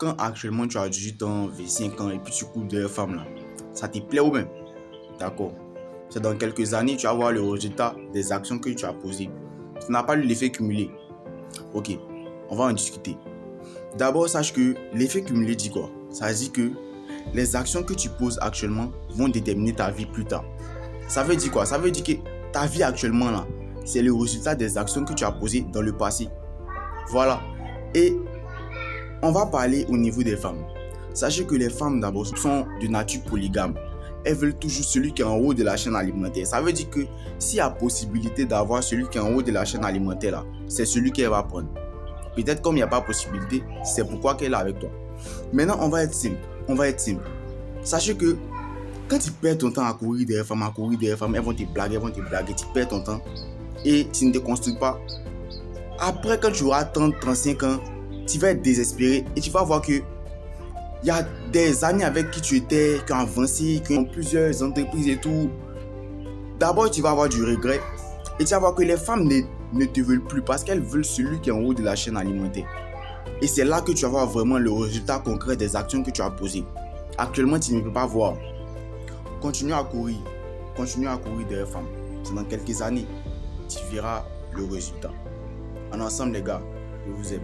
quand actuellement tu as 18 ans, 25 ans et puis tu cours des femmes là, ça te plaît ou même? D'accord. C'est dans quelques années, tu vas voir le résultat des actions que tu as posées. Tu n'as pas eu l'effet cumulé. Ok, on va en discuter. D'abord, sache que l'effet cumulé dit quoi? Ça dit que les actions que tu poses actuellement vont déterminer ta vie plus tard. Ça veut dire quoi? Ça veut dire que ta vie actuellement là, c'est le résultat des actions que tu as posées dans le passé. Voilà. Et on va parler au niveau des femmes. Sachez que les femmes d'abord sont de nature polygame. Elles veulent toujours celui qui est en haut de la chaîne alimentaire. Ça veut dire que s'il y a possibilité d'avoir celui qui est en haut de la chaîne alimentaire là, c'est celui qu'elle va prendre. Peut-être comme il n'y a pas possibilité, c'est pourquoi qu'elle est avec toi. Maintenant, on va être simple. Sachez que quand tu perds ton temps à courir derrière femmes, elles vont te blaguer, tu perds ton temps et tu ne te construis pas. Après, quand tu auras 30, 35 ans, tu vas être désespéré et tu vas voir que il y a des amis avec qui tu étais, qui ont avancé, qui ont plusieurs entreprises et tout. D'abord, tu vas avoir du regret et tu vas voir que les femmes ne te veulent plus parce qu'elles veulent celui qui est en haut de la chaîne alimentaire. Et c'est là que tu vas voir vraiment le résultat concret des actions que tu as posées. Actuellement, tu ne peux pas voir. Continue à courir derrière femmes. C'est dans quelques années, tu verras le résultat. En ensemble, les gars, je vous aime.